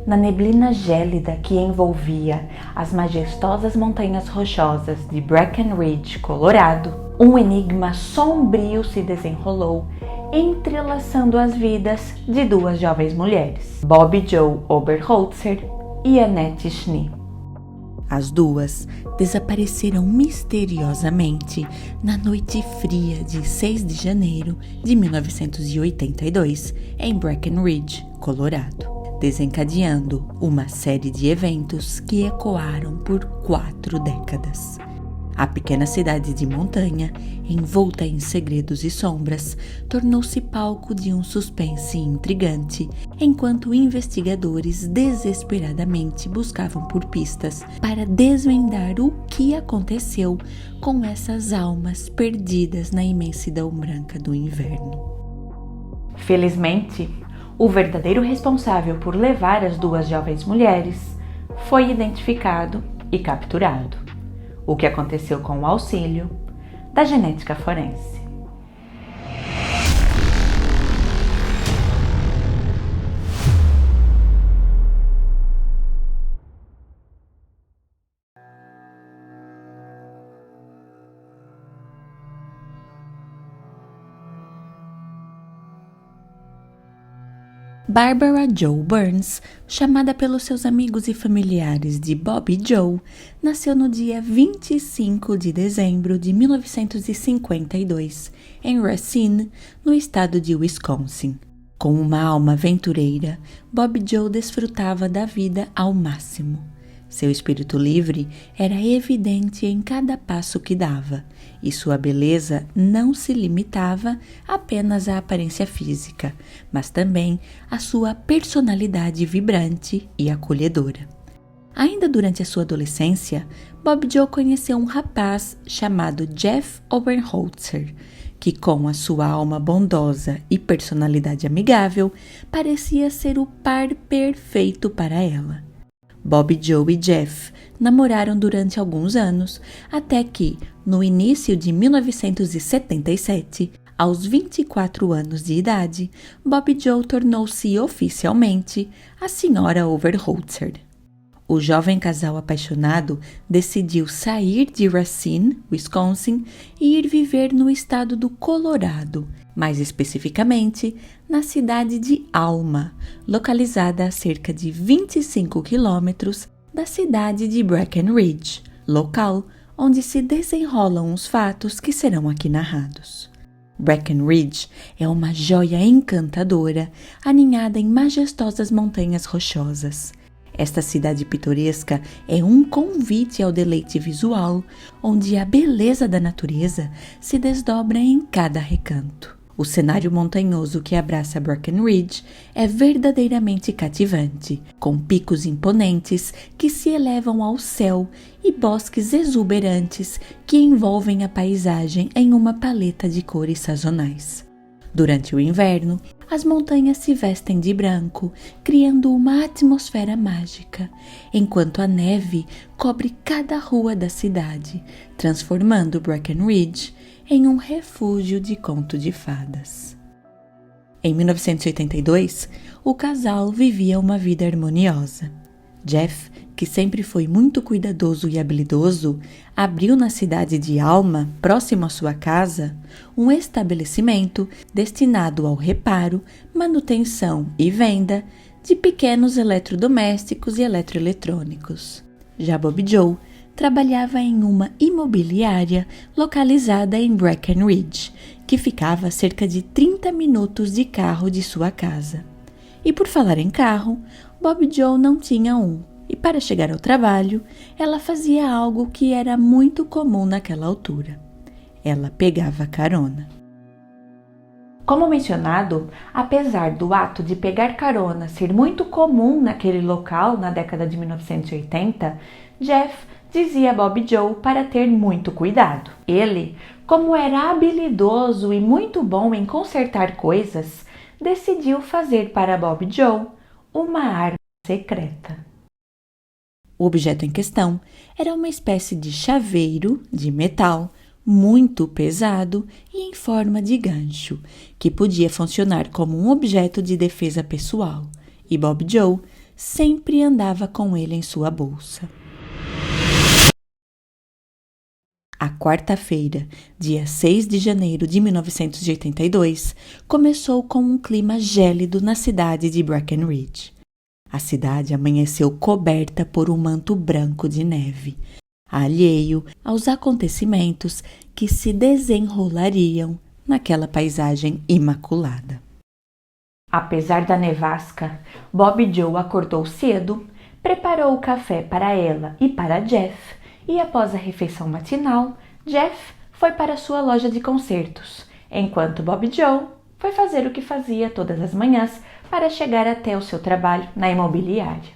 Na neblina gélida que envolvia as majestosas montanhas rochosas de Breckenridge, Colorado, um enigma sombrio se desenrolou, entrelaçando as vidas de duas jovens mulheres, Bobbi Jo Oberholtzer e Annette Schnee. As duas desapareceram misteriosamente na noite fria de 6 de janeiro de 1982 em Breckenridge, Colorado, desencadeando uma série de eventos que ecoaram por 4 décadas. A pequena cidade de montanha, envolta em segredos e sombras, tornou-se palco de um suspense intrigante, enquanto investigadores desesperadamente buscavam por pistas para desvendar o que aconteceu com essas almas perdidas na imensidão branca do inverno. Felizmente, o verdadeiro responsável por levar as duas jovens mulheres foi identificado e capturado, o que aconteceu com o auxílio da genética forense. Barbara Jo Burns, chamada pelos seus amigos e familiares de Bobbi Jo, nasceu no dia 25 de dezembro de 1952, em Racine, no estado de Wisconsin. Com uma alma aventureira, Bobbi Jo desfrutava da vida ao máximo. Seu espírito livre era evidente em cada passo que dava, e sua beleza não se limitava apenas à aparência física, mas também à sua personalidade vibrante e acolhedora. Ainda durante a sua adolescência, Bobbi Jo conheceu um rapaz chamado Jeff Oberholtzer, que com a sua alma bondosa e personalidade amigável, parecia ser o par perfeito para ela. Bobbi Jo e Jeff namoraram durante alguns anos, até que, no início de 1977, aos 24 anos de idade, Bobbi Jo tornou-se oficialmente a Sra. Oberholtzer. O jovem casal apaixonado decidiu sair de Racine, Wisconsin, e ir viver no estado do Colorado, mais especificamente na cidade de Alma, localizada a cerca de 25 quilômetros da cidade de Breckenridge, local onde se desenrolam os fatos que serão aqui narrados. Breckenridge é uma joia encantadora, aninhada em majestosas montanhas rochosas. Esta cidade pitoresca é um convite ao deleite visual, onde a beleza da natureza se desdobra em cada recanto. O cenário montanhoso que abraça Breckenridge é verdadeiramente cativante, com picos imponentes que se elevam ao céu e bosques exuberantes que envolvem a paisagem em uma paleta de cores sazonais. Durante o inverno, as montanhas se vestem de branco, criando uma atmosfera mágica, enquanto a neve cobre cada rua da cidade, transformando Breckenridge em um refúgio de conto de fadas. Em 1982, o casal vivia uma vida harmoniosa. Jeff, que sempre foi muito cuidadoso e habilidoso, abriu na cidade de Alma, próximo à sua casa, um estabelecimento destinado ao reparo, manutenção e venda de pequenos eletrodomésticos e eletroeletrônicos. Já Bobbi Jo trabalhava em uma imobiliária localizada em Breckenridge, que ficava a cerca de 30 minutos de carro de sua casa. E por falar em carro, Bobbi Jo não tinha um, e para chegar ao trabalho, ela fazia algo que era muito comum naquela altura. Ela pegava carona. Como mencionado, apesar do ato de pegar carona ser muito comum naquele local na década de 1980, Jeff dizia a Bobbi Jo para ter muito cuidado. Ele, como era habilidoso e muito bom em consertar coisas, decidiu fazer para Bobbi Jo uma arma secreta. O objeto em questão era uma espécie de chaveiro de metal muito pesado e em forma de gancho, que podia funcionar como um objeto de defesa pessoal, e Bobbi Jo sempre andava com ele em sua bolsa. A quarta-feira, dia 6 de janeiro de 1982, começou com um clima gélido na cidade de Breckenridge. A cidade amanheceu coberta por um manto branco de neve, alheio aos acontecimentos que se desenrolariam naquela paisagem imaculada. Apesar da nevasca, Bob Joe acordou cedo, preparou o café para ela e para Jeff, e após a refeição matinal, Jeff foi para sua loja de concertos, enquanto Bob Joe foi fazer o que fazia todas as manhãs para chegar até o seu trabalho na imobiliária.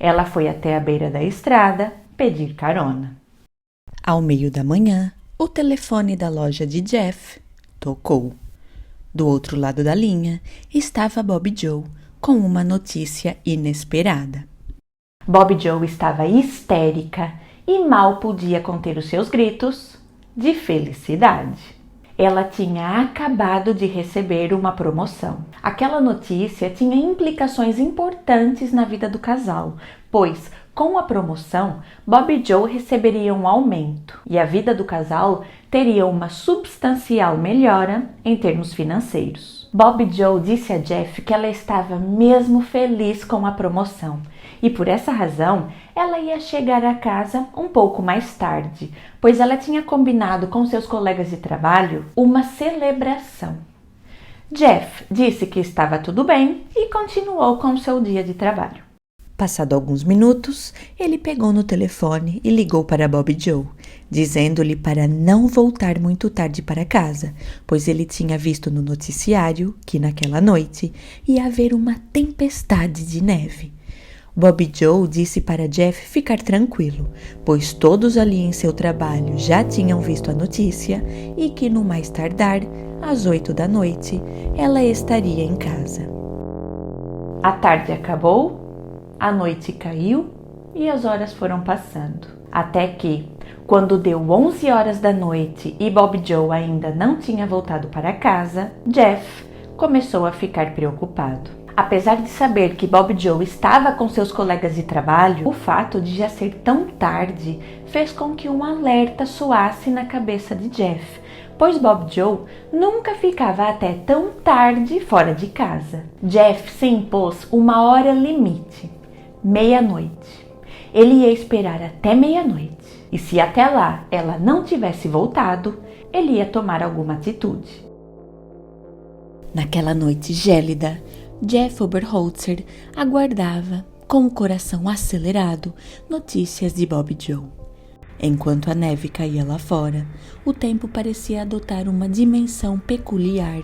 Ela foi até a beira da estrada pedir carona. Ao meio da manhã, o telefone da loja de Jeff tocou. Do outro lado da linha estava Bob Joe com uma notícia inesperada. Bob Joe estava histérica e mal podia conter os seus gritos de felicidade. Ela tinha acabado de receber uma promoção. Aquela notícia tinha implicações importantes na vida do casal, pois, com a promoção, Bob Joe receberia um aumento e a vida do casal teria uma substancial melhora em termos financeiros. Bob Joe disse a Jeff que ela estava mesmo feliz com a promoção e, por essa razão, ela ia chegar a casa um pouco mais tarde, pois ela tinha combinado com seus colegas de trabalho uma celebração. Jeff disse que estava tudo bem e continuou com seu dia de trabalho. Passado alguns minutos, ele pegou no telefone e ligou para Bob Joe, dizendo-lhe para não voltar muito tarde para casa, pois ele tinha visto no noticiário que naquela noite ia haver uma tempestade de neve. Bob Joe disse para Jeff ficar tranquilo, pois todos ali em seu trabalho já tinham visto a notícia e que no mais tardar, às 8 da noite, ela estaria em casa. A tarde acabou, a noite caiu e as horas foram passando. Até que, quando deu 11 horas da noite e Bob Joe ainda não tinha voltado para casa, Jeff começou a ficar preocupado. Apesar de saber que Bob Joe estava com seus colegas de trabalho, o fato de já ser tão tarde fez com que um alerta soasse na cabeça de Jeff, pois Bob Joe nunca ficava até tão tarde fora de casa. Jeff se impôs uma hora limite, meia-noite. Ele ia esperar até meia-noite, e se até lá ela não tivesse voltado, ele ia tomar alguma atitude. Naquela noite gélida, Jeff Oberholzer aguardava, com o coração acelerado, notícias de Bob Joe. Enquanto a neve caía lá fora, o tempo parecia adotar uma dimensão peculiar,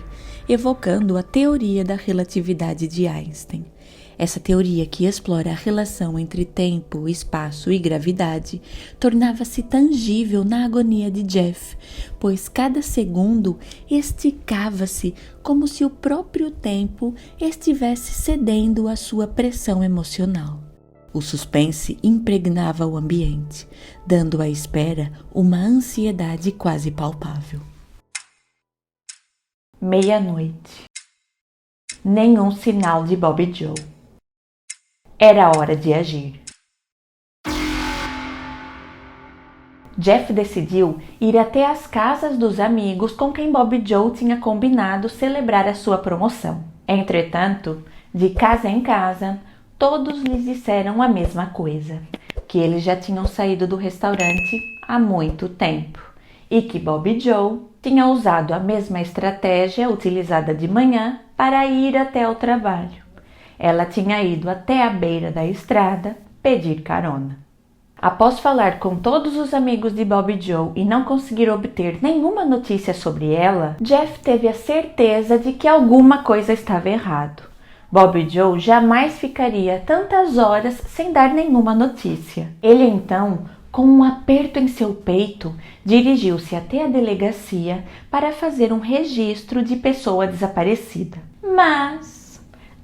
evocando a teoria da relatividade de Einstein. Essa teoria que explora a relação entre tempo, espaço e gravidade tornava-se tangível na agonia de Jeff, pois cada segundo esticava-se como se o próprio tempo estivesse cedendo à sua pressão emocional. O suspense impregnava o ambiente, dando à espera uma ansiedade quase palpável. Meia-noite. Nenhum sinal de Bob Joe. Era hora de agir. Jeff decidiu ir até as casas dos amigos com quem Bob Joe tinha combinado celebrar a sua promoção. Entretanto, de casa em casa, todos lhes disseram a mesma coisa, que eles já tinham saído do restaurante há muito tempo e que Bob Joe tinha usado a mesma estratégia utilizada de manhã para ir até o trabalho. Ela tinha ido até a beira da estrada pedir carona. Após falar com todos os amigos de Bob Joe e não conseguir obter nenhuma notícia sobre ela, Jeff teve a certeza de que alguma coisa estava errado. Bob Joe jamais ficaria tantas horas sem dar nenhuma notícia. Ele então, com um aperto em seu peito, dirigiu-se até a delegacia para fazer um registro de pessoa desaparecida. Mas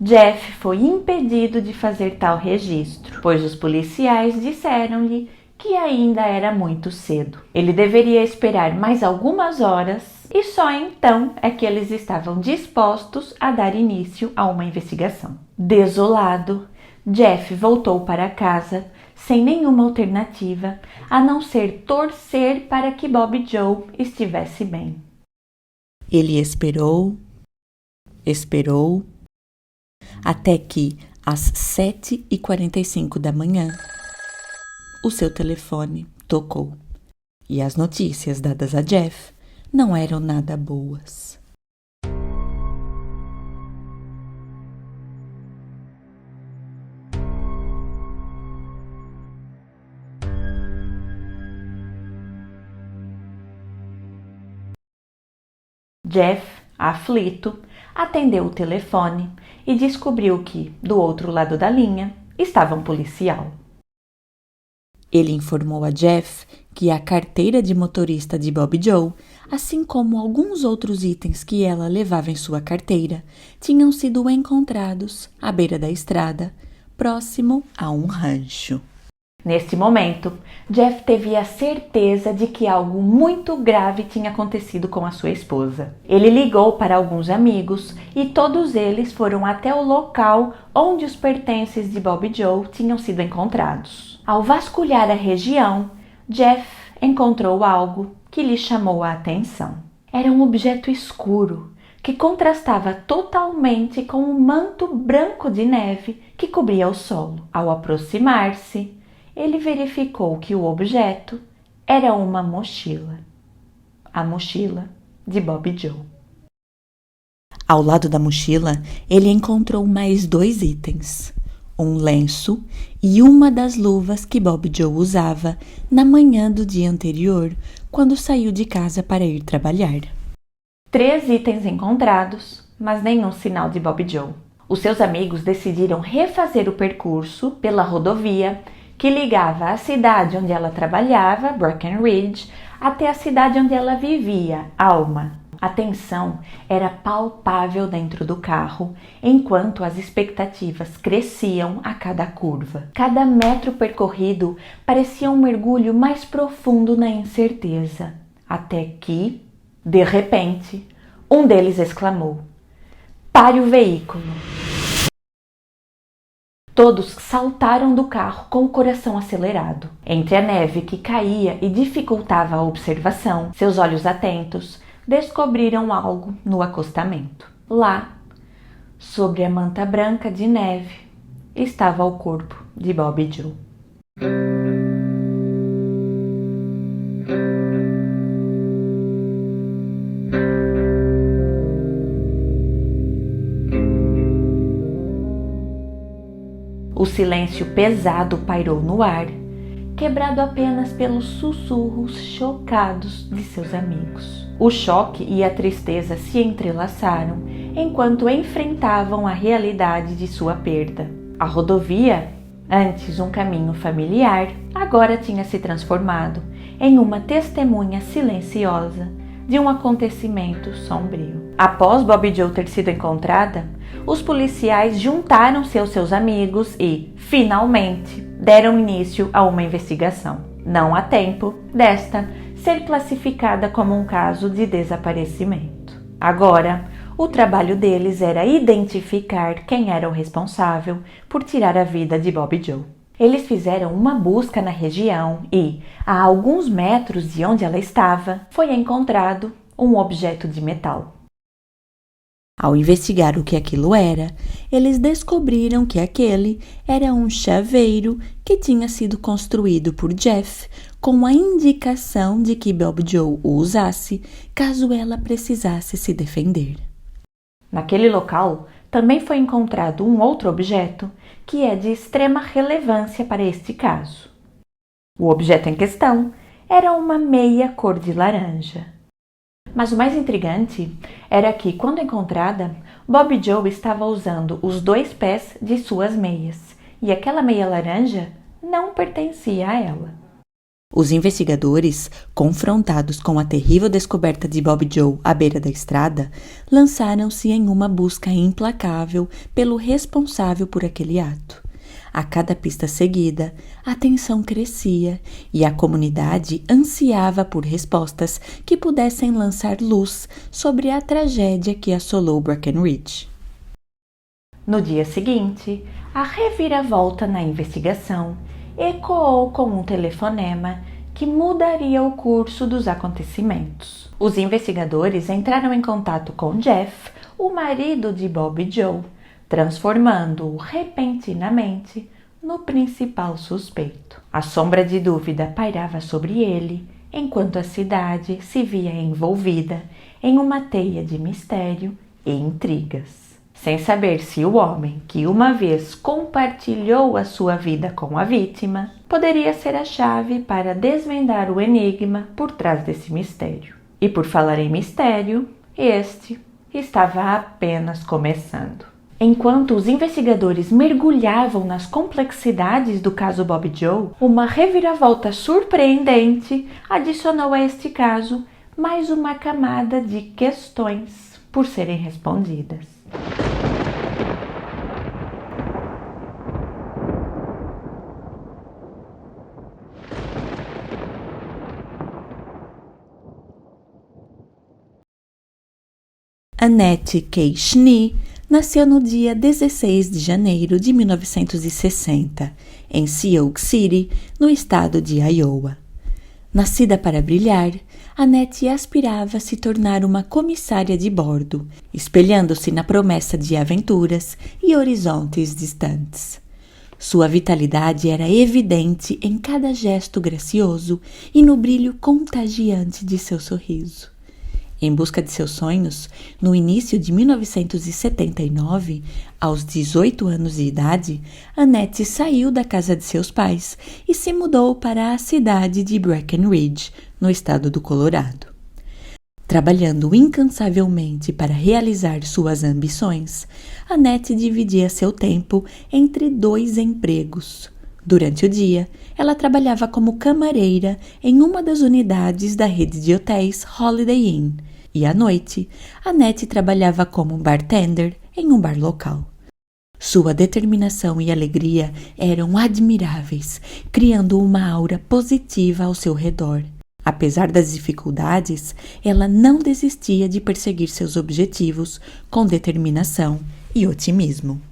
Jeff foi impedido de fazer tal registro, pois os policiais disseram-lhe que ainda era muito cedo. Ele deveria esperar mais algumas horas e só então é que eles estavam dispostos a dar início a uma investigação. Desolado, Jeff voltou para casa sem nenhuma alternativa a não ser torcer para que Bob Joe estivesse bem. Ele esperou, até que, às 7h45 da manhã, o seu telefone tocou. E as notícias dadas a Jeff não eram nada boas. Jeff, aflito, atendeu o telefone e descobriu que, do outro lado da linha, estava um policial. Ele informou a Jeff que a carteira de motorista de Bob Joe, assim como alguns outros itens que ela levava em sua carteira, tinham sido encontrados à beira da estrada, próximo a um rancho. Neste momento, Jeff teve a certeza de que algo muito grave tinha acontecido com a sua esposa. Ele ligou para alguns amigos e todos eles foram até o local onde os pertences de Bob Joe tinham sido encontrados. Ao vasculhar a região, Jeff encontrou algo que lhe chamou a atenção. Era um objeto escuro que contrastava totalmente com o manto branco de neve que cobria o solo. Ao aproximar-se, ele verificou que o objeto era uma mochila. A mochila de Bob Joe. Ao lado da mochila, ele encontrou mais 2 itens. Um lenço e uma das luvas que Bob Joe usava na manhã do dia anterior, quando saiu de casa para ir trabalhar. 3 itens encontrados, mas nenhum sinal de Bob Joe. Os seus amigos decidiram refazer o percurso pela rodovia que ligava a cidade onde ela trabalhava, Breckenridge, até a cidade onde ela vivia, Alma. A tensão era palpável dentro do carro, enquanto as expectativas cresciam a cada curva. Cada metro percorrido parecia um mergulho mais profundo na incerteza, até que, de repente, um deles exclamou: "Pare o veículo!" Todos saltaram do carro com o coração acelerado. Entre a neve que caía e dificultava a observação, seus olhos atentos descobriram algo no acostamento. Lá, sobre a manta branca de neve, estava o corpo de Bob Joe. O silêncio pesado pairou no ar, quebrado apenas pelos sussurros chocados de seus amigos. O choque e a tristeza se entrelaçaram enquanto enfrentavam a realidade de sua perda. A rodovia, antes um caminho familiar, agora tinha se transformado em uma testemunha silenciosa de um acontecimento sombrio. Após Bob Joe ter sido encontrada, os policiais juntaram-se aos seus amigos e, finalmente, deram início a uma investigação. Não há tempo desta ser classificada como um caso de desaparecimento. Agora, o trabalho deles era identificar quem era o responsável por tirar a vida de Bob Joe. Eles fizeram uma busca na região e, a alguns metros de onde ela estava, foi encontrado um objeto de metal. Ao investigar o que aquilo era, eles descobriram que aquele era um chaveiro que tinha sido construído por Jeff com a indicação de que Bob Joe o usasse caso ela precisasse se defender. Naquele local também foi encontrado um outro objeto que é de extrema relevância para este caso. O objeto em questão era uma meia cor de laranja. Mas o mais intrigante era que, quando encontrada, Bob Joe estava usando os 2 pés de suas meias, e aquela meia laranja não pertencia a ela. Os investigadores, confrontados com a terrível descoberta de Bob Joe à beira da estrada, lançaram-se em uma busca implacável pelo responsável por aquele ato. A cada pista seguida, a tensão crescia e a comunidade ansiava por respostas que pudessem lançar luz sobre a tragédia que assolou Breckenridge. No dia seguinte, a reviravolta na investigação ecoou como um telefonema que mudaria o curso dos acontecimentos. Os investigadores entraram em contato com Jeff, o marido de Bobbie Joe, transformando-o repentinamente no principal suspeito. A sombra de dúvida pairava sobre ele, enquanto a cidade se via envolvida em uma teia de mistério e intrigas. Sem saber se o homem que uma vez compartilhou a sua vida com a vítima poderia ser a chave para desvendar o enigma por trás desse mistério. E por falar em mistério, este estava apenas começando. Enquanto os investigadores mergulhavam nas complexidades do caso Bobbie Joe, uma reviravolta surpreendente adicionou a este caso mais uma camada de questões por serem respondidas. Annette K. Schnee nasceu no dia 16 de janeiro de 1960, em Sioux City, no estado de Iowa. Nascida para brilhar, Annette aspirava a se tornar uma comissária de bordo, espelhando-se na promessa de aventuras e horizontes distantes. Sua vitalidade era evidente em cada gesto gracioso e no brilho contagiante de seu sorriso. Em busca de seus sonhos, no início de 1979, aos 18 anos de idade, Annette saiu da casa de seus pais e se mudou para a cidade de Breckenridge, no estado do Colorado. Trabalhando incansavelmente para realizar suas ambições, Annette dividia seu tempo entre 2 empregos. Durante o dia, ela trabalhava como camareira em uma das unidades da rede de hotéis Holiday Inn, e à noite, Annette trabalhava como bartender em um bar local. Sua determinação e alegria eram admiráveis, criando uma aura positiva ao seu redor. Apesar das dificuldades, ela não desistia de perseguir seus objetivos com determinação e otimismo.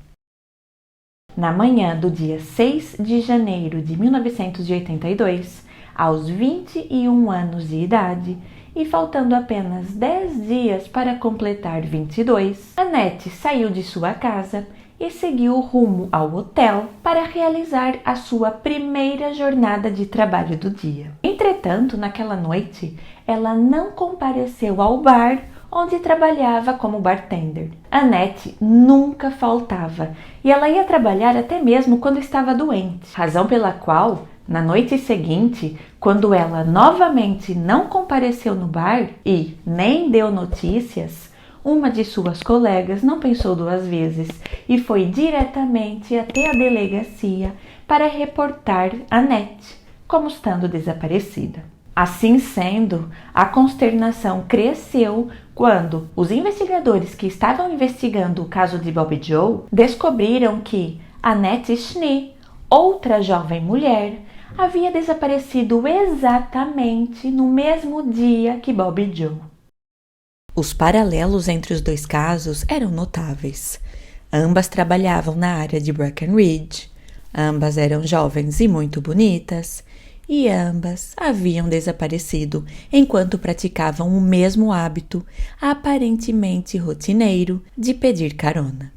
Na manhã do dia 6 de janeiro de 1982, aos 21 anos de idade e faltando apenas 10 dias para completar 22, Annette saiu de sua casa e seguiu rumo ao hotel para realizar a sua primeira jornada de trabalho do dia. Entretanto, naquela noite, ela não compareceu ao bar onde trabalhava como bartender. Annette nunca faltava e ela ia trabalhar até mesmo quando estava doente, razão pela qual, na noite seguinte, quando ela novamente não compareceu no bar e nem deu notícias, uma de suas colegas não pensou 2 vezes e foi diretamente até a delegacia para reportar Annette como estando desaparecida. Assim sendo, a consternação cresceu quando os investigadores que estavam investigando o caso de Bobbie Joe descobriram que Annette Schnee, outra jovem mulher, havia desaparecido exatamente no mesmo dia que Bobbie Joe. Os paralelos entre os 2 casos eram notáveis. Ambas trabalhavam na área de Breckenridge, ambas eram jovens e muito bonitas, e ambas haviam desaparecido enquanto praticavam o mesmo hábito, aparentemente rotineiro, de pedir carona.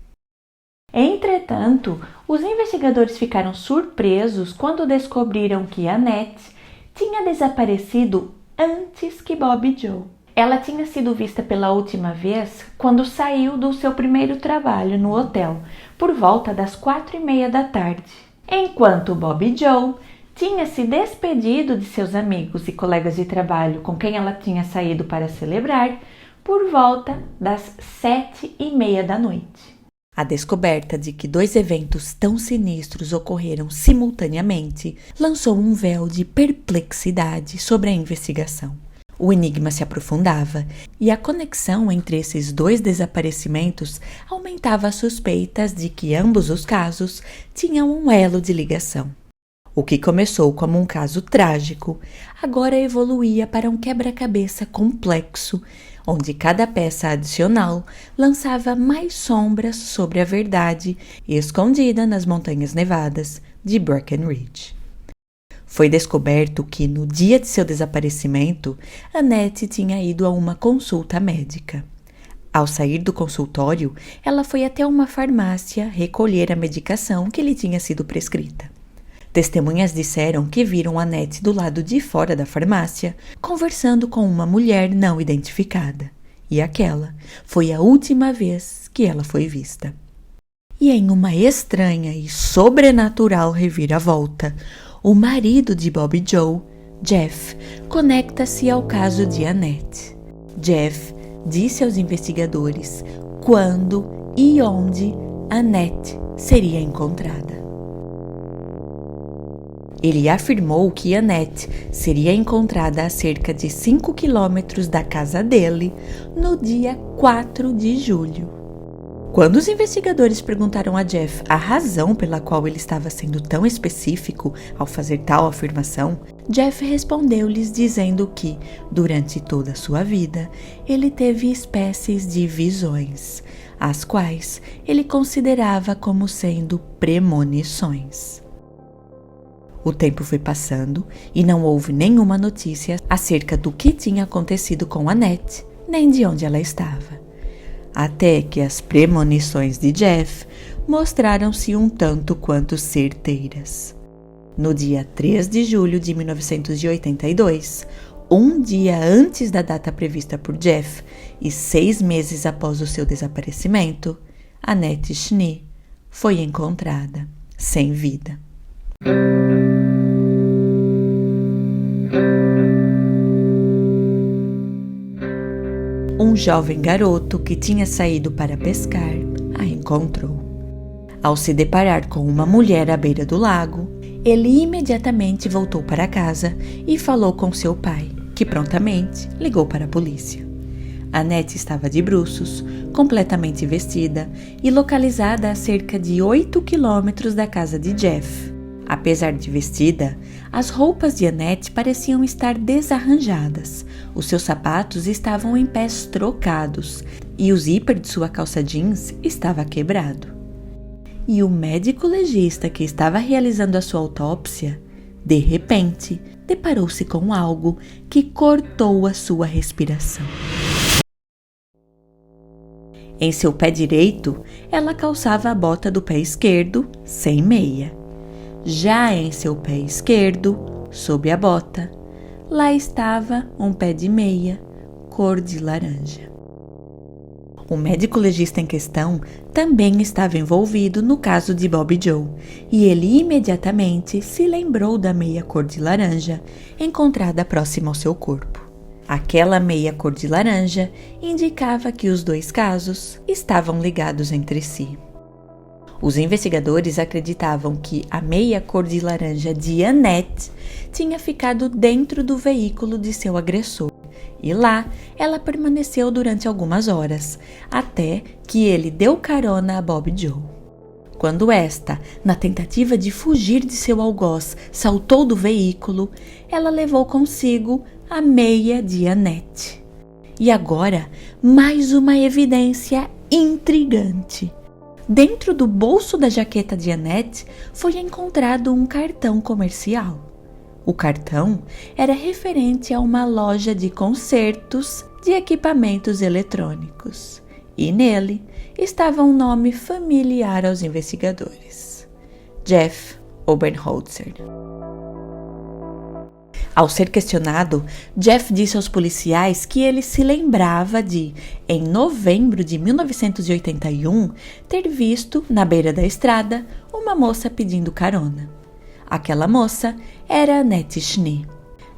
Entretanto, os investigadores ficaram surpresos quando descobriram que Annette tinha desaparecido antes que Bobbie Joe. Ela tinha sido vista pela última vez quando saiu do seu primeiro trabalho no hotel, por volta das 4:30 da tarde, enquanto Bobbie Joe tinha se despedido de seus amigos e colegas de trabalho com quem ela tinha saído para celebrar por volta das 7:30 da noite. A descoberta de que 2 eventos tão sinistros ocorreram simultaneamente lançou um véu de perplexidade sobre a investigação. O enigma se aprofundava e a conexão entre esses 2 desaparecimentos aumentava as suspeitas de que ambos os casos tinham um elo de ligação. O que começou como um caso trágico, agora evoluía para um quebra-cabeça complexo, onde cada peça adicional lançava mais sombras sobre a verdade escondida nas montanhas nevadas de Breckenridge. Foi descoberto que, no dia de seu desaparecimento, Annette tinha ido a uma consulta médica. Ao sair do consultório, ela foi até uma farmácia recolher a medicação que lhe tinha sido prescrita. Testemunhas disseram que viram Annette do lado de fora da farmácia, conversando com uma mulher não identificada. E aquela foi a última vez que ela foi vista. E em uma estranha e sobrenatural reviravolta, o marido de Bobby Joe, Jeff, conecta-se ao caso de Annette. Jeff disse aos investigadores quando e onde Annette seria encontrada. Ele afirmou que Annette seria encontrada a cerca de 5 quilômetros da casa dele no dia 4 de julho. Quando os investigadores perguntaram a Jeff a razão pela qual ele estava sendo tão específico ao fazer tal afirmação, Jeff respondeu-lhes dizendo que, durante toda a sua vida, ele teve espécies de visões, as quais ele considerava como sendo premonições. O tempo foi passando e não houve nenhuma notícia acerca do que tinha acontecido com Annette, nem de onde ela estava. Até que as premonições de Jeff mostraram-se um tanto quanto certeiras. No dia 3 de julho de 1982, um dia antes da data prevista por Jeff e 6 meses após o seu desaparecimento, Annette Schnee foi encontrada sem vida. Um jovem garoto que tinha saído para pescar a encontrou. Ao se deparar com uma mulher à beira do lago, ele imediatamente voltou para casa e falou com seu pai, que prontamente ligou para a polícia. Annette estava de bruços, completamente vestida e localizada a cerca de 8 quilômetros da casa de Jeff. Apesar de vestida, as roupas de Annette pareciam estar desarranjadas, os seus sapatos estavam em pés trocados e o zíper de sua calça jeans estava quebrado. E o médico legista que estava realizando a sua autópsia, de repente, deparou-se com algo que cortou a sua respiração. Em seu pé direito, ela calçava a bota do pé esquerdo sem meia. Já em seu pé esquerdo, sob a bota, lá estava um pé de meia, cor de laranja. O médico legista em questão também estava envolvido no caso de Bobby Joe, e ele imediatamente se lembrou da meia cor de laranja encontrada próxima ao seu corpo. Aquela meia cor de laranja indicava que os dois casos estavam ligados entre si. Os investigadores acreditavam que a meia cor de laranja de Annette tinha ficado dentro do veículo de seu agressor e lá ela permaneceu durante algumas horas, até que ele deu carona a Bobby Joe. Quando esta, na tentativa de fugir de seu algoz, saltou do veículo, ela levou consigo a meia de Annette. E agora, mais uma evidência intrigante. Dentro do bolso da jaqueta de Annette foi encontrado um cartão comercial. O cartão era referente a uma loja de consertos de equipamentos eletrônicos. E nele estava um nome familiar aos investigadores: Jeff Oberholzer. Ao ser questionado, Jeff disse aos policiais que ele se lembrava de, em novembro de 1981, ter visto, na beira da estrada, uma moça pedindo carona. Aquela moça era Annette Schnee.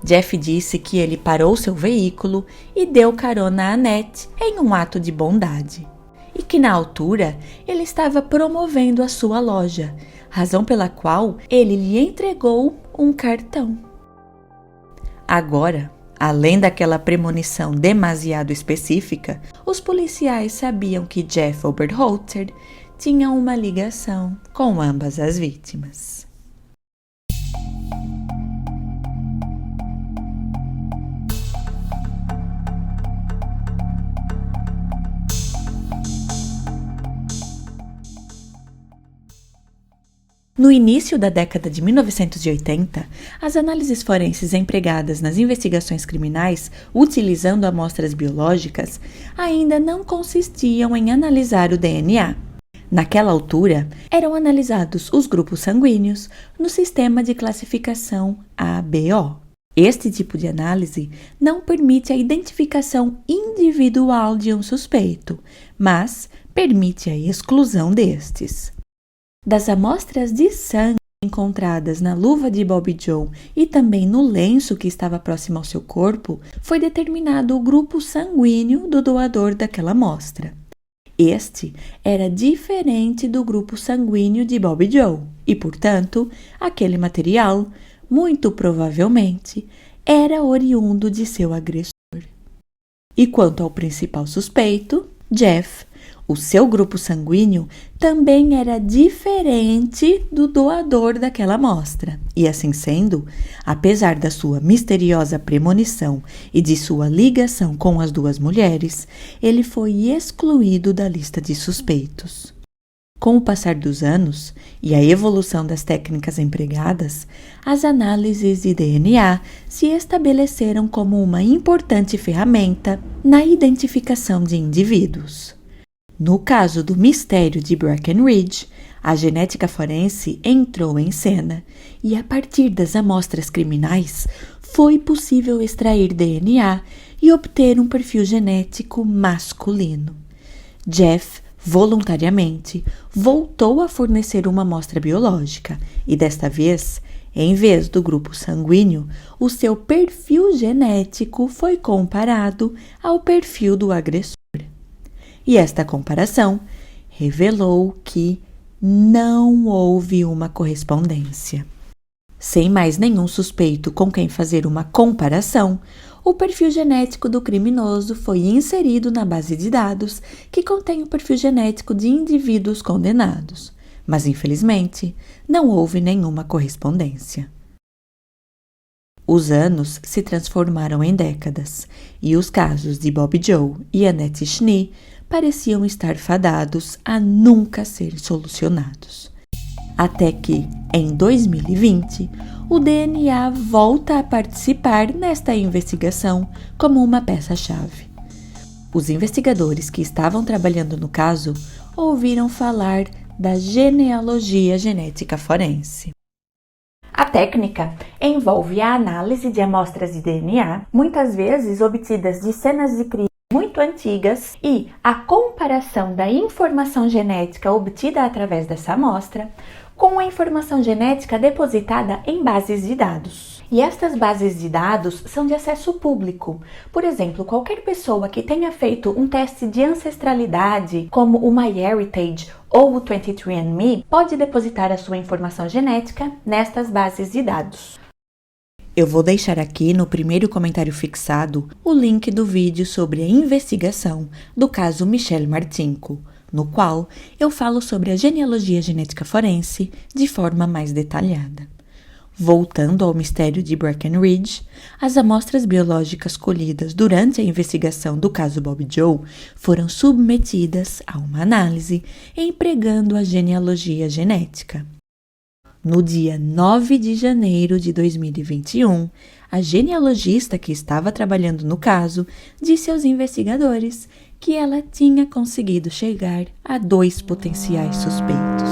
Jeff disse que ele parou seu veículo e deu carona a Annette em um ato de bondade. E que na altura ele estava promovendo a sua loja, razão pela qual ele lhe entregou um cartão. Agora, além daquela premonição demasiado específica, os policiais sabiam que Jeff Oberholzer tinha uma ligação com ambas as vítimas. No início da década de 1980, as análises forenses empregadas nas investigações criminais, utilizando amostras biológicas, ainda não consistiam em analisar o DNA. Naquela altura, eram analisados os grupos sanguíneos no sistema de classificação ABO. Este tipo de análise não permite a identificação individual de um suspeito, mas permite a exclusão destes. Das amostras de sangue encontradas na luva de Bobby Joe e também no lenço que estava próximo ao seu corpo, foi determinado o grupo sanguíneo do doador daquela amostra. Este era diferente do grupo sanguíneo de Bobby Joe e, portanto, aquele material, muito provavelmente, era oriundo de seu agressor. E quanto ao principal suspeito, Jeff, o seu grupo sanguíneo também era diferente do doador daquela amostra. E assim sendo, apesar da sua misteriosa premonição e de sua ligação com as duas mulheres, ele foi excluído da lista de suspeitos. Com o passar dos anos e a evolução das técnicas empregadas, as análises de DNA se estabeleceram como uma importante ferramenta na identificação de indivíduos. No caso do mistério de Breckenridge, a genética forense entrou em cena e, a partir das amostras criminais, foi possível extrair DNA e obter um perfil genético masculino. Jeff, voluntariamente, voltou a fornecer uma amostra biológica e, desta vez, em vez do grupo sanguíneo, o seu perfil genético foi comparado ao perfil do agressor. E esta comparação revelou que não houve uma correspondência. Sem mais nenhum suspeito com quem fazer uma comparação, o perfil genético do criminoso foi inserido na base de dados que contém o perfil genético de indivíduos condenados, mas infelizmente não houve nenhuma correspondência. Os anos se transformaram em décadas e os casos de Bobby Joe e Annette Schnee pareciam estar fadados a nunca ser solucionados. Até que, em 2020, o DNA volta a participar nesta investigação como uma peça-chave. Os investigadores que estavam trabalhando no caso ouviram falar da genealogia genética forense. A técnica envolve a análise de amostras de DNA, muitas vezes obtidas de cenas de crime muito antigas, e a comparação da informação genética obtida através dessa amostra com a informação genética depositada em bases de dados. E estas bases de dados são de acesso público. Por exemplo, qualquer pessoa que tenha feito um teste de ancestralidade, como o MyHeritage ou o 23andMe, pode depositar a sua informação genética nestas bases de dados. Eu vou deixar aqui no primeiro comentário fixado o link do vídeo sobre a investigação do caso Michelle Martinko, no qual eu falo sobre a genealogia genética forense de forma mais detalhada. Voltando ao mistério de Breckenridge, as amostras biológicas colhidas durante a investigação do caso Bobby Joe foram submetidas a uma análise empregando a genealogia genética. No dia 9 de janeiro de 2021, a genealogista que estava trabalhando no caso disse aos investigadores que ela tinha conseguido chegar a 2 potenciais suspeitos.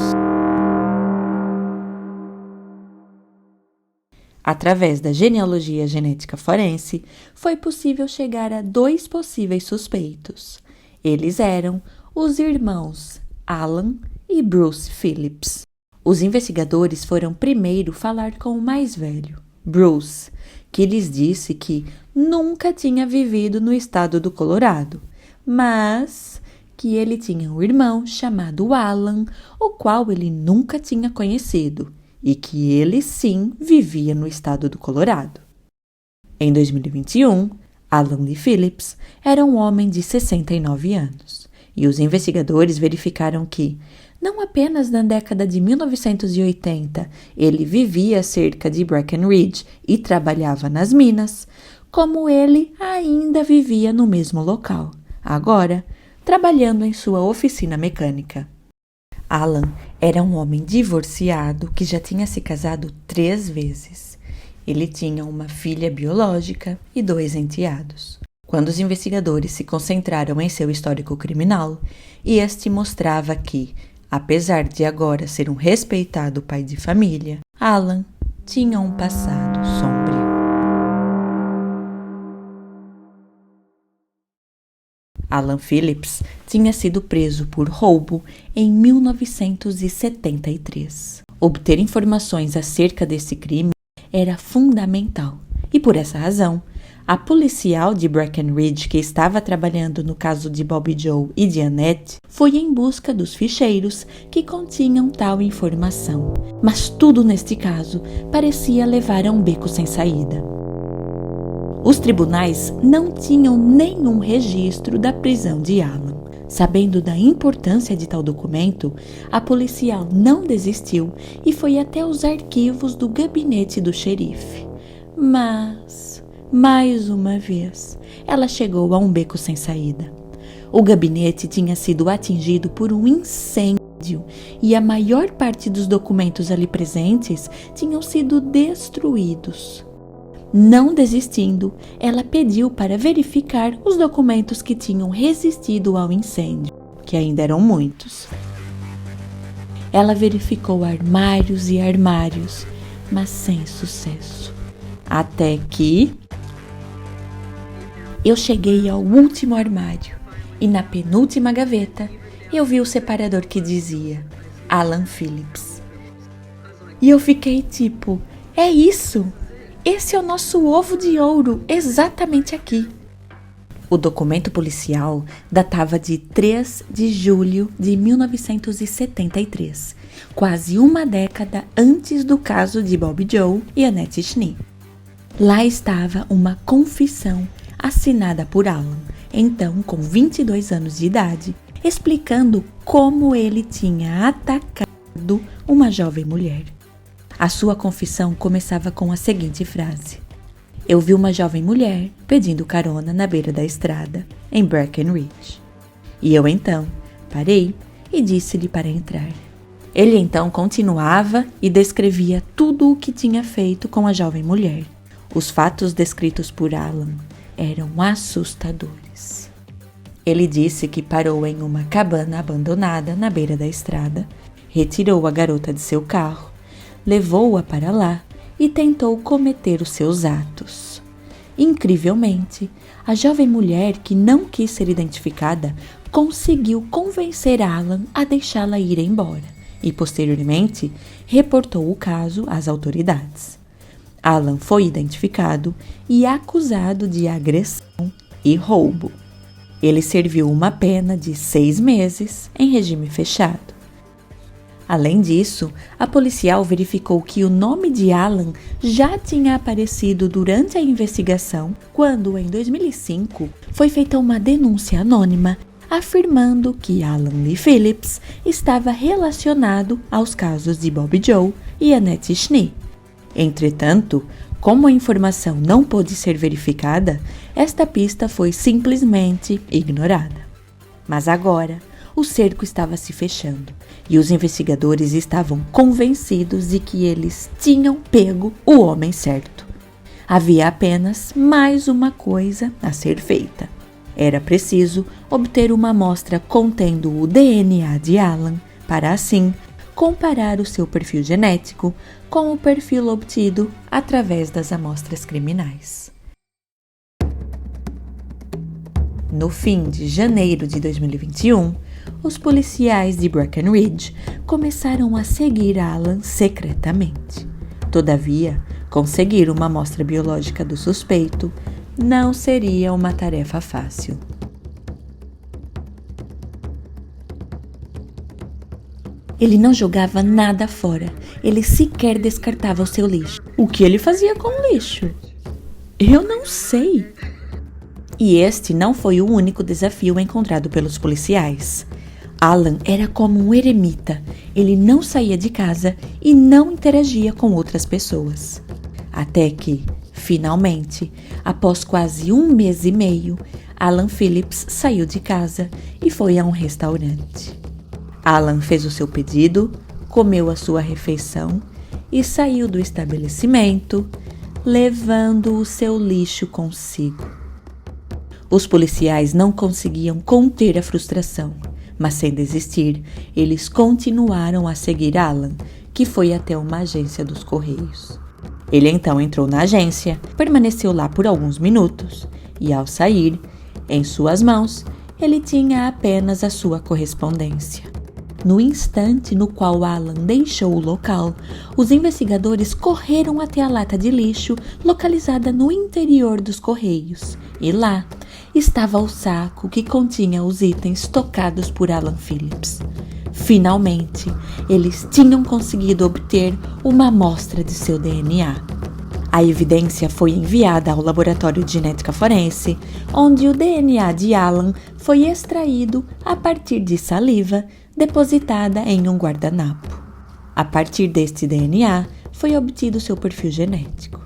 Através da genealogia genética forense, foi possível chegar a 2 possíveis suspeitos. Eles eram os irmãos Alan e Bruce Phillips. Os investigadores foram primeiro falar com o mais velho, Bruce, que lhes disse que nunca tinha vivido no estado do Colorado, mas que ele tinha um irmão chamado Alan, o qual ele nunca tinha conhecido, e que ele sim vivia no estado do Colorado. Em 2021, Alan Lee Phillips era um homem de 69 anos, e os investigadores verificaram que, não apenas na década de 1980 ele vivia cerca de Breckenridge e trabalhava nas minas, como ele ainda vivia no mesmo local, agora trabalhando em sua oficina mecânica. Alan era um homem divorciado que já tinha se casado 3 vezes. Ele tinha uma filha biológica e 2 enteados. Quando os investigadores se concentraram em seu histórico criminal, este mostrava que, apesar de agora ser um respeitado pai de família, Alan tinha um passado sombrio. Alan Phillips tinha sido preso por roubo em 1973. Obter informações acerca desse crime era fundamental e, por essa razão, a policial de Breckenridge que estava trabalhando no caso de Bobby Joe e de Annette foi em busca dos ficheiros que continham tal informação. Mas tudo neste caso parecia levar a um beco sem saída. Os tribunais não tinham nenhum registro da prisão de Alan. Sabendo da importância de tal documento, a policial não desistiu e foi até os arquivos do gabinete do xerife. Mas, mais uma vez, ela chegou a um beco sem saída. O gabinete tinha sido atingido por um incêndio e a maior parte dos documentos ali presentes tinham sido destruídos. Não desistindo, ela pediu para verificar os documentos que tinham resistido ao incêndio, que ainda eram muitos. Ela verificou armários e armários, mas sem sucesso. Até que eu cheguei ao último armário e na penúltima gaveta eu vi o separador que dizia Alan Phillips. E eu fiquei tipo, é isso! Esse é o nosso ovo de ouro, exatamente aqui. O documento policial datava de 3 de julho de 1973, quase uma década antes do caso de Bobby Joe e Annette Schnee. Lá estava uma confissão assinada por Alan, então com 22 anos de idade, explicando como ele tinha atacado uma jovem mulher. A sua confissão começava com a seguinte frase: eu vi uma jovem mulher pedindo carona na beira da estrada, em Breckenridge. E eu então parei e disse-lhe para entrar. Ele então continuava e descrevia tudo o que tinha feito com a jovem mulher. Os fatos descritos por Alan eram assustadores. Ele disse que parou em uma cabana abandonada na beira da estrada, retirou a garota de seu carro, levou-a para lá e tentou cometer os seus atos. Incrivelmente, a jovem mulher, que não quis ser identificada, conseguiu convencer Alan a deixá-la ir embora e, posteriormente, reportou o caso às autoridades. Alan foi identificado e acusado de agressão e roubo. Ele serviu uma pena de 6 meses em regime fechado. Além disso, a policial verificou que o nome de Alan já tinha aparecido durante a investigação quando, em 2005, foi feita uma denúncia anônima afirmando que Alan Lee Phillips estava relacionado aos casos de Bobby Joe e Annette Schnee. Entretanto, como a informação não pôde ser verificada, esta pista foi simplesmente ignorada. Mas agora, o cerco estava se fechando e os investigadores estavam convencidos de que eles tinham pego o homem certo. Havia apenas mais uma coisa a ser feita. Era preciso obter uma amostra contendo o DNA de Alan para, assim, comparar o seu perfil genético com o perfil obtido através das amostras criminais. No fim de janeiro de 2021, os policiais de Breckenridge começaram a seguir Alan secretamente. Todavia, conseguir uma amostra biológica do suspeito não seria uma tarefa fácil. Ele não jogava nada fora, ele sequer descartava o seu lixo. O que ele fazia com o lixo? Eu não sei. E este não foi o único desafio encontrado pelos policiais. Alan era como um eremita, ele não saía de casa e não interagia com outras pessoas. Até que, finalmente, após quase 1 mês e meio, Alan Phillips saiu de casa e foi a um restaurante. Alan fez o seu pedido, comeu a sua refeição e saiu do estabelecimento, levando o seu lixo consigo. Os policiais não conseguiam conter a frustração, mas sem desistir, eles continuaram a seguir Alan, que foi até uma agência dos Correios. Ele então entrou na agência, permaneceu lá por alguns minutos e, ao sair, em suas mãos, ele tinha apenas a sua correspondência. No instante no qual Alan deixou o local, os investigadores correram até a lata de lixo localizada no interior dos Correios e lá estava o saco que continha os itens tocados por Alan Phillips. Finalmente, eles tinham conseguido obter uma amostra de seu DNA. A evidência foi enviada ao laboratório de genética forense, onde o DNA de Alan foi extraído a partir de saliva depositada em um guardanapo. A partir deste DNA, foi obtido seu perfil genético.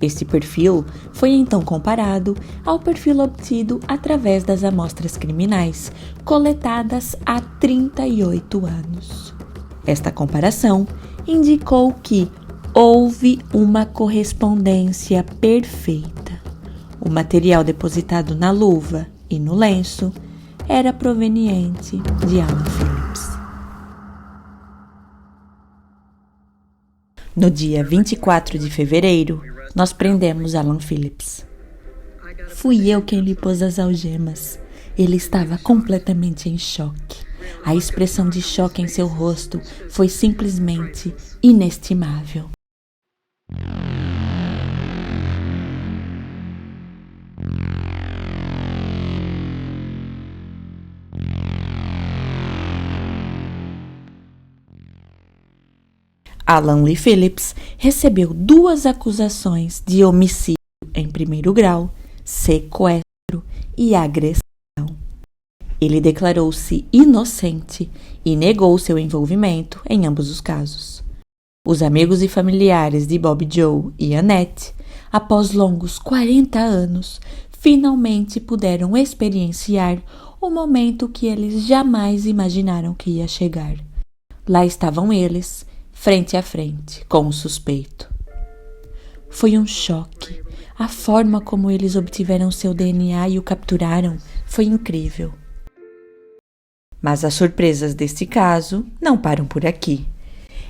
Este perfil foi então comparado ao perfil obtido através das amostras criminais coletadas há 38 anos. Esta comparação indicou que houve uma correspondência perfeita. O material depositado na luva e no lenço era proveniente de Alan Phillips. No dia 24 de fevereiro, nós prendemos Alan Phillips. Fui eu quem lhe pôs as algemas. Ele estava completamente em choque. A expressão de choque em seu rosto foi simplesmente inestimável. Alan Lee Phillips recebeu 2 acusações de homicídio em primeiro grau, sequestro e agressão. Ele declarou-se inocente e negou seu envolvimento em ambos os casos. Os amigos e familiares de Bob Joe e Annette, após longos 40 anos, finalmente puderam experienciar o momento que eles jamais imaginaram que ia chegar. Lá estavam eles, frente a frente, com o suspeito. Foi um choque. A forma como eles obtiveram seu DNA e o capturaram foi incrível. Mas as surpresas deste caso não param por aqui.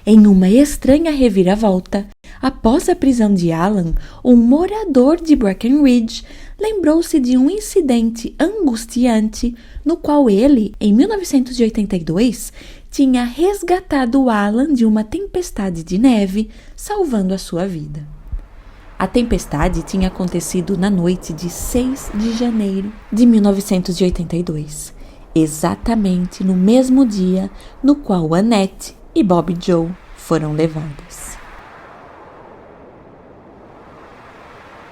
Em uma estranha reviravolta, após a prisão de Alan, um morador de Breckenridge lembrou-se de um incidente angustiante no qual ele, em 1982, tinha resgatado Alan de uma tempestade de neve, salvando a sua vida. A tempestade tinha acontecido na noite de 6 de janeiro de 1982, exatamente no mesmo dia no qual Annette e Bob Joe foram levadas.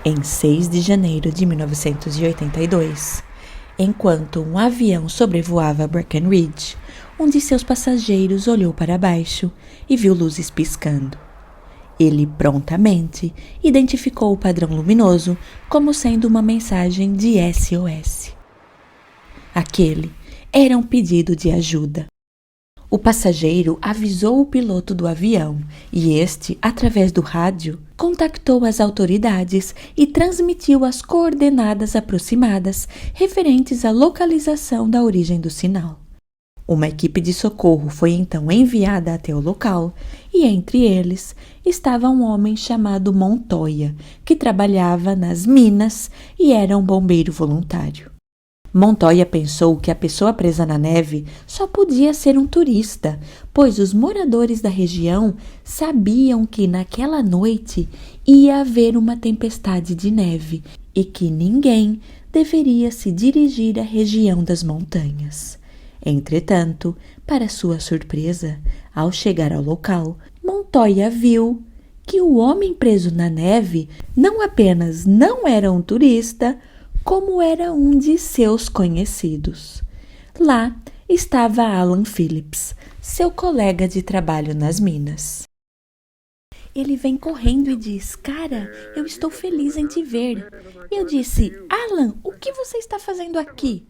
Em 6 de janeiro de 1982, enquanto um avião sobrevoava Breckenridge, um de seus passageiros olhou para baixo e viu luzes piscando. Ele prontamente identificou o padrão luminoso como sendo uma mensagem de SOS. Aquele era um pedido de ajuda. O passageiro avisou o piloto do avião e este, através do rádio, contactou as autoridades e transmitiu as coordenadas aproximadas referentes à localização da origem do sinal. Uma equipe de socorro foi então enviada até o local e entre eles estava um homem chamado Montoya, que trabalhava nas minas e era um bombeiro voluntário. Montoya pensou que a pessoa presa na neve só podia ser um turista, pois os moradores da região sabiam que naquela noite ia haver uma tempestade de neve e que ninguém deveria se dirigir à região das montanhas. Entretanto, para sua surpresa, ao chegar ao local, Montoya viu que o homem preso na neve não apenas não era um turista, como era um de seus conhecidos. Lá estava Alan Phillips, seu colega de trabalho nas minas. Ele vem correndo e diz: "Cara, eu estou feliz em te ver." Eu disse: "Alan, o que você está fazendo aqui?"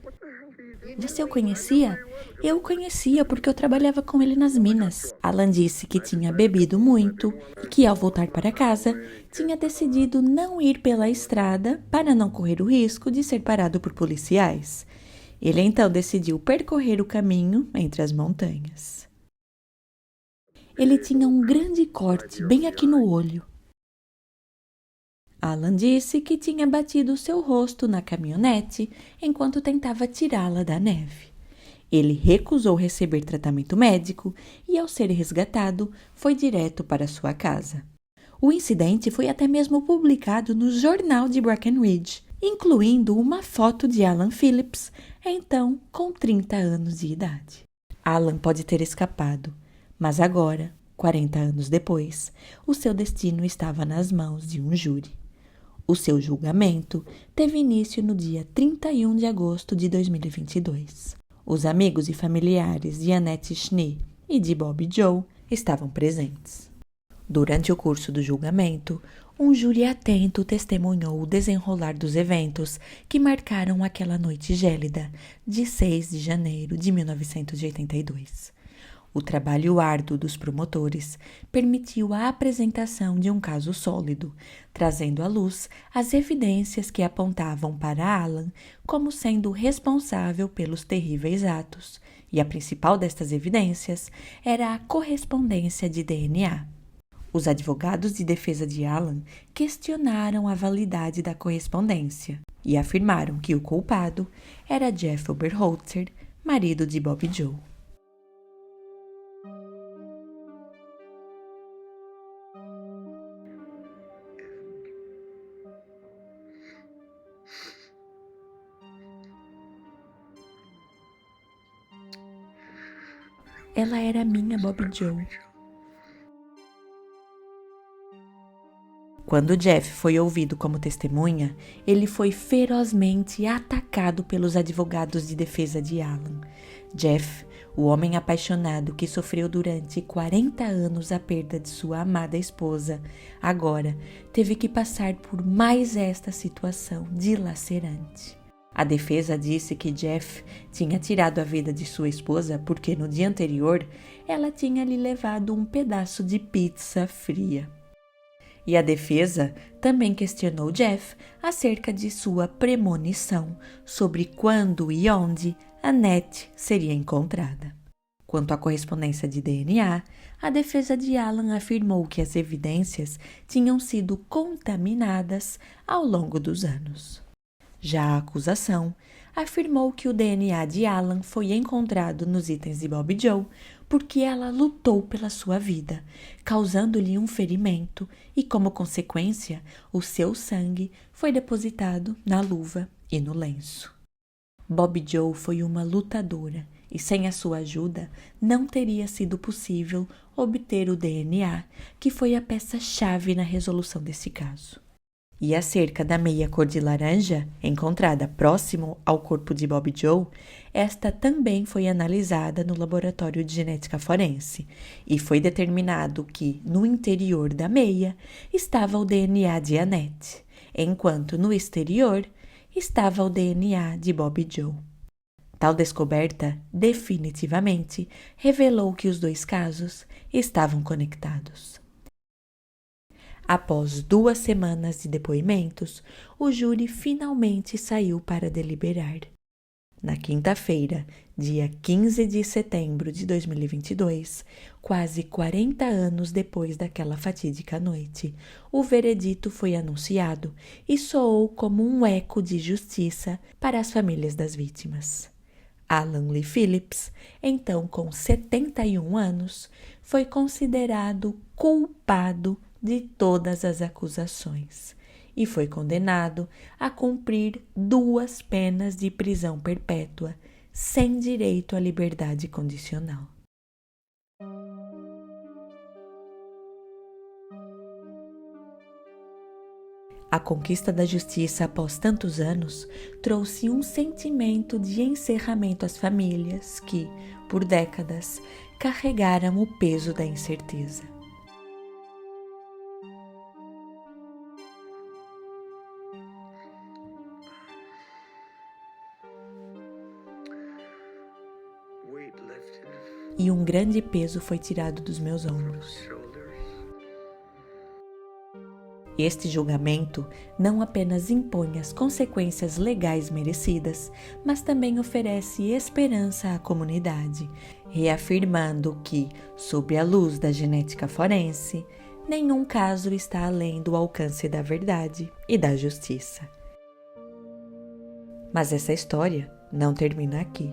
Você o conhecia? Eu o conhecia porque eu trabalhava com ele nas minas. Alan disse que tinha bebido muito e que, ao voltar para casa, tinha decidido não ir pela estrada para não correr o risco de ser parado por policiais. Ele então decidiu percorrer o caminho entre as montanhas. Ele tinha um grande corte bem aqui no olho. Alan disse que tinha batido seu rosto na caminhonete enquanto tentava tirá-la da neve. Ele recusou receber tratamento médico e, ao ser resgatado, foi direto para sua casa. O incidente foi até mesmo publicado no jornal de Breckenridge, incluindo uma foto de Alan Phillips, então com 30 anos de idade. Alan pode ter escapado, mas agora, 40 anos depois, o seu destino estava nas mãos de um júri. O seu julgamento teve início no dia 31 de agosto de 2022. Os amigos e familiares de Annette Schnee e de Bob Joe estavam presentes. Durante o curso do julgamento, um júri atento testemunhou o desenrolar dos eventos que marcaram aquela noite gélida de 6 de janeiro de 1982. O trabalho árduo dos promotores permitiu a apresentação de um caso sólido, trazendo à luz as evidências que apontavam para Alan como sendo responsável pelos terríveis atos, e a principal destas evidências era a correspondência de DNA. Os advogados de defesa de Alan questionaram a validade da correspondência e afirmaram que o culpado era Jeff Oberholzer, marido de Bob Joe. Ela era minha Bob Joe. Quando Jeff foi ouvido como testemunha, ele foi ferozmente atacado pelos advogados de defesa de Alan. Jeff, o homem apaixonado que sofreu durante 40 anos a perda de sua amada esposa, agora teve que passar por mais esta situação dilacerante. A defesa disse que Jeff tinha tirado a vida de sua esposa porque no dia anterior ela tinha lhe levado um pedaço de pizza fria. E a defesa também questionou Jeff acerca de sua premonição sobre quando e onde Annette seria encontrada. Quanto à correspondência de DNA, a defesa de Alan afirmou que as evidências tinham sido contaminadas ao longo dos anos. Já a acusação afirmou que o DNA de Alan foi encontrado nos itens de Bob Joe porque ela lutou pela sua vida, causando-lhe um ferimento e, como consequência, o seu sangue foi depositado na luva e no lenço. Bob Joe foi uma lutadora e, sem a sua ajuda, não teria sido possível obter o DNA, que foi a peça-chave na resolução desse caso. E acerca da meia cor de laranja, encontrada próximo ao corpo de Bob Joe, esta também foi analisada no laboratório de genética forense e foi determinado que, no interior da meia, estava o DNA de Annette, enquanto no exterior estava o DNA de Bob Joe. Tal descoberta, definitivamente, revelou que os dois casos estavam conectados. Após 2 semanas de depoimentos, o júri finalmente saiu para deliberar. Na quinta-feira, dia 15 de setembro de 2022, quase 40 anos depois daquela fatídica noite, o veredito foi anunciado e soou como um eco de justiça para as famílias das vítimas. Alan Lee Phillips, então com 71 anos, foi considerado culpado de todas as acusações e foi condenado a cumprir 2 penas de prisão perpétua, sem direito à liberdade condicional. A conquista da justiça após tantos anos trouxe um sentimento de encerramento às famílias que, por décadas, carregaram o peso da incerteza. e um grande peso foi tirado dos meus ombros. Este julgamento não apenas impõe as consequências legais merecidas, mas também oferece esperança à comunidade, reafirmando que, sob a luz da genética forense, nenhum caso está além do alcance da verdade e da justiça. Mas essa história não termina aqui.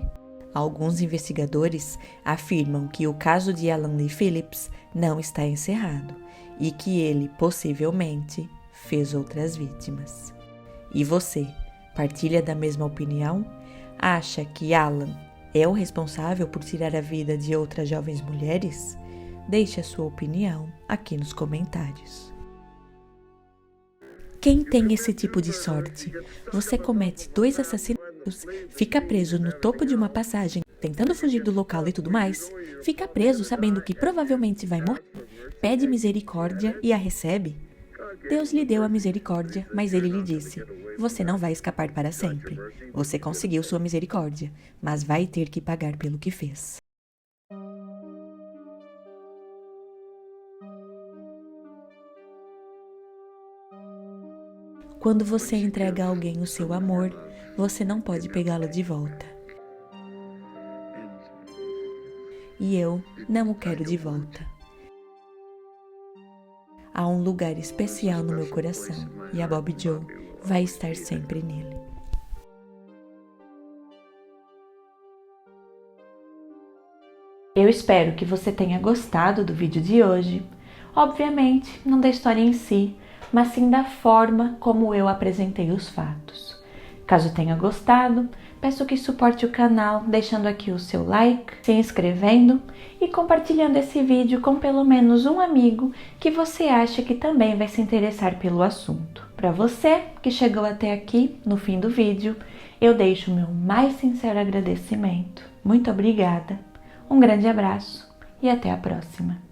Alguns investigadores afirmam que o caso de Alan Lee Phillips não está encerrado e que ele, possivelmente, fez outras vítimas. E você, partilha da mesma opinião? Acha que Alan é o responsável por tirar a vida de outras jovens mulheres? Deixe a sua opinião aqui nos comentários. Quem tem esse tipo de sorte? Você comete 2 assassinatos, fica preso no topo de uma passagem, tentando fugir do local e tudo mais, fica preso sabendo que provavelmente vai morrer, pede misericórdia e a recebe? Deus lhe deu a misericórdia, mas ele lhe disse: você não vai escapar para sempre. Você conseguiu sua misericórdia, mas vai ter que pagar pelo que fez. Quando você entrega a alguém o seu amor, você não pode pegá-lo de volta. E eu não o quero de volta. Há um lugar especial no meu coração e a Bobbi Jo vai estar sempre nele. Eu espero que você tenha gostado do vídeo de hoje. Obviamente, não da história em si, mas sim da forma como eu apresentei os fatos. Caso tenha gostado, peço que suporte o canal deixando aqui o seu like, se inscrevendo e compartilhando esse vídeo com pelo menos um amigo que você acha que também vai se interessar pelo assunto. Para você que chegou até aqui, no fim do vídeo, eu deixo o meu mais sincero agradecimento. Muito obrigada, um grande abraço e até a próxima.